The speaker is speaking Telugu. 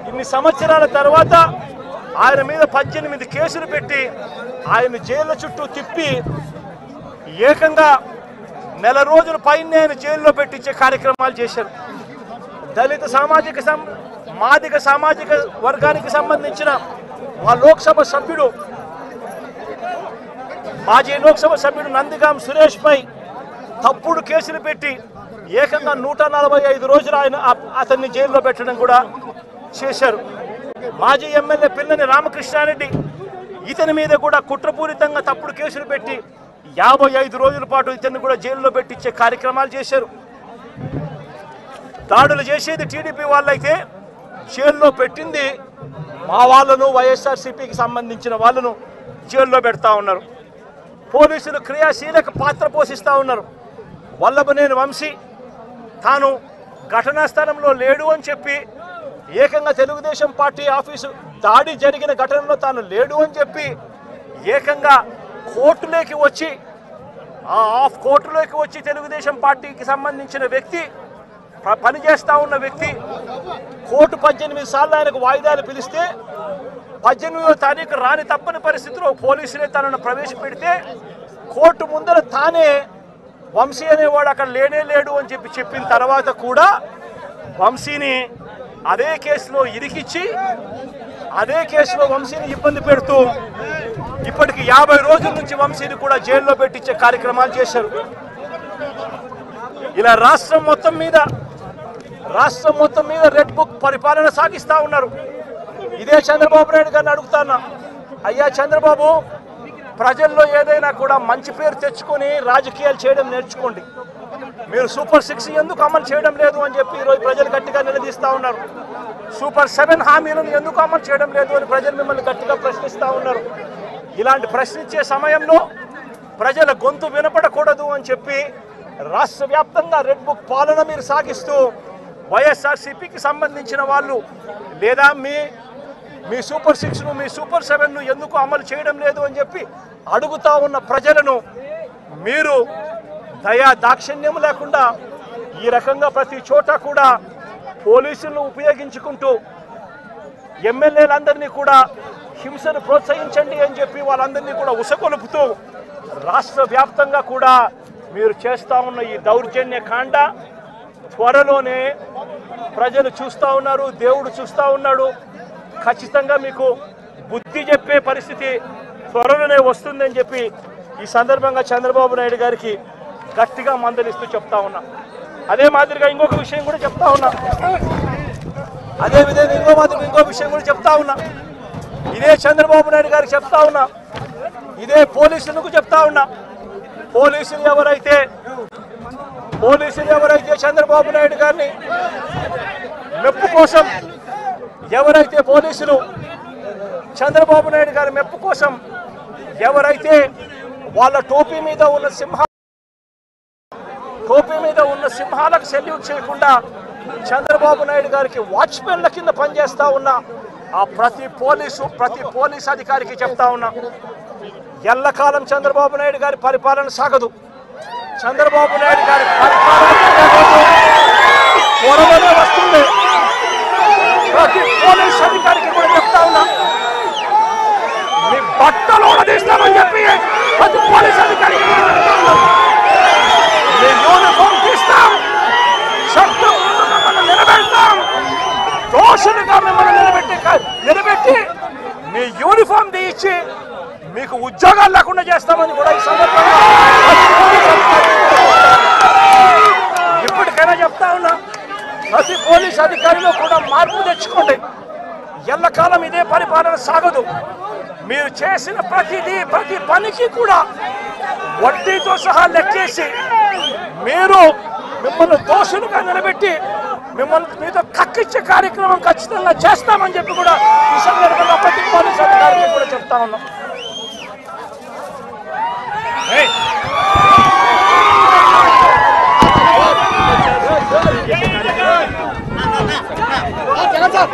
ఇన్ని సంవత్సరాల తర్వాత ఆయన మీద 18 కేసులు పెట్టి ఆయన జైళ్ళ చుట్టూ తిప్పి ఏకంగా నెల రోజుల పైనే ఆయన జైల్లో పెట్టించే కార్యక్రమాలు చేశారు. దళిత మాదిగ సామాజిక వర్గానికి సంబంధించిన లోక్సభ సభ్యుడు మాజీ లోక్సభ సభ్యుడు నందిగాం సురేష్ పై తప్పుడు కేసులు పెట్టి ఏకంగా 145 రోజులు అతన్ని జైల్లో పెట్టడం కూడా చేశారు. మాజీ ఎమ్మెల్యే పిల్లని రామకృష్ణారెడ్డి ఇతని మీద కూడా కుట్రపూరితంగా తప్పుడు కేసులు పెట్టి 55 రోజుల పాటు ఇతన్ని కూడా జైల్లో పెట్టించే కార్యక్రమాలు చేశారు. దాడులు చేసేది టీడీపీ వాళ్ళైతే జైల్లో పెట్టింది మా వాళ్ళను, వైఎస్ఆర్సీపీకి సంబంధించిన వాళ్ళను జైల్లో పెడతా ఉన్నారు. పోలీసులు క్రియాశీలక పాత్ర పోషిస్తూ ఉన్నారు. వల్లభనేని వంశీ తాను ఘటనా స్థలంలో లేడు అని చెప్పి ఏకంగా తెలుగుదేశం పార్టీ ఆఫీసు దాడి జరిగిన ఘటనలో తాను లేడు అని చెప్పి ఏకంగా కోర్టులోకి వచ్చి తెలుగుదేశం పార్టీకి సంబంధించిన వ్యక్తి పనిచేస్తూ ఉన్న వ్యక్తి కోర్టు 18 సార్లు ఆయనకు వాయిదాలు పిలిస్తే 18వ తారీఖు రాని తప్పని పరిస్థితిలో పోలీసులే తనను ప్రవేశపెడితే కోర్టు ముందర తానే వంశీ అనేవాడు అక్కడ లేడు అని చెప్పిన తర్వాత కూడా వంశీని అదే కేసులో ఇరికిచ్చి అదే కేసులో వంశీని ఇబ్బంది పెడుతూ ఇప్పటికి 50 రోజుల నుంచి వంశీని కూడా జైల్లో పెట్టించే కార్యక్రమాలు చేశారు. ఇలా రాష్ట్రం మొత్తం మీద రెడ్ బుక్ పరిపాలన సాగిస్తూ ఉన్నారు. ఇదే చంద్రబాబు నాయుడు గారిని అడుగుతాను, అయ్యా చంద్రబాబు, ప్రజల్లో ఏదైనా కూడా మంచి పేరు తెచ్చుకొని రాజకీయాలు చేయడం నేర్చుకోండి. మీరు సూపర్ 6 ఎందుకు అమలు చేయడం లేదు అని చెప్పి ఈరోజు ప్రజలు గట్టిగా నిలదీస్తూ ఉన్నారు. సూపర్ 7 హామీలను ఎందుకు అమలు చేయడం లేదు అని ప్రజలు మిమ్మల్ని గట్టిగా ప్రశ్నిస్తూ ఉన్నారు. ఇలాంటి ప్రశ్నించే సమయంలో ప్రజల గొంతు వినపడకూడదు అని చెప్పి రాష్ట్ర వ్యాప్తంగా రెడ్ బుక్ పాలన మీరు సాగిస్తూ వైఎస్ఆర్సీపీకి సంబంధించిన వాళ్ళు లేదా మీ సూపర్ 6ను మీ సూపర్ 7ను ఎందుకు అమలు చేయడం లేదు అని చెప్పి అడుగుతా ఉన్న ప్రజలను మీరు దయా దాక్షిణ్యం లేకుండా ఈ రకంగా ప్రతి చోట కూడా పోలీసులను ఉపయోగించుకుంటూ ఎమ్మెల్యేలందరినీ కూడా హింసను ప్రోత్సహించండి అని చెప్పి వాళ్ళందరినీ కూడా ఉసగొలుపుతూ రాష్ట్ర వ్యాప్తంగా కూడా మీరు చేస్తూ ఉన్న ఈ దౌర్జన్య కాండ త్వరలోనే ప్రజలు చూస్తూ ఉన్నారు, దేవుడు చూస్తూ ఉన్నాడు. ఖచ్చితంగా మీకు బుద్ధి చెప్పే పరిస్థితి త్వరలోనే వస్తుందని చెప్పి ఈ సందర్భంగా చంద్రబాబు నాయుడు గారికి గట్టిగా మందలిస్తూ చెప్తా ఉన్నా. అదే మాదిరిగా ఇంకొక విషయం కూడా చెప్తా ఉన్నా. అదే విధంగా ఇంకో విషయం కూడా చెప్తా ఉన్నా. ఇదే చంద్రబాబు నాయుడు గారికి చెప్తా ఉన్నా, ఇదే పోలీసులకు చెప్తా ఉన్నా. పోలీసులు ఎవరైతే చంద్రబాబు నాయుడు గారిని మెప్పు కోసం చంద్రబాబు నాయుడు గారి మెప్పు కోసం ఎవరైతే వాళ్ళ టోపీ మీద ఉన్న సింహాలకు సెల్యూట్ చేయకుండా చంద్రబాబు నాయుడు గారికి వాచ్మెన్ల కింద పనిచేస్తా ఉన్న ఆ ప్రతి పోలీస్ అధికారికి చెప్తా ఉన్నా, ఎల్లకాలం చంద్రబాబు నాయుడు గారి పరిపాలన సాగదు. చంద్రబాబు నాయుడు గారి పరిపాలన త్వరలోనే వస్తుంది. ప్రతి పోలీస్ అధికారికి కూడా చెప్తా ఉన్నా, మీ బట్టలు తీస్తామని చెప్పి ప్రతి పోలీస్ అధికారికి మీ యూనిఫామ్ తీస్తాం, శబ్దం మిమ్మల్ని నిలబెడతాం, దోషులుగా మిమ్మల్ని నిలబెట్టి మీ యూనిఫామ్ తీయించి మీకు ఉద్యోగాలు లేకుండా చేస్తామని కూడా ఈ సందర్భంగా ఇప్పటికైనా చెప్తా ఉన్నా, ప్రతి పోలీస్ అధికారిలో కూడా మార్పు తెచ్చుకోండి. ఎల్లకాలం ఇదే పరిపాలన సాగదు. మీరు చేసిన ప్రతి పనికి కూడా వడ్డీతో సహా లెక్కేసి మిమ్మల్ని దోషులుగా నిలబెట్టి మీతో కక్కిచ్చే కార్యక్రమం ఖచ్చితంగా చేస్తామని చెప్పి కూడా ఈ సందర్భంగా ప్రతి పోలీస్ అధికారికి కూడా చెప్తా ఉన్నాం. జగన్ సార్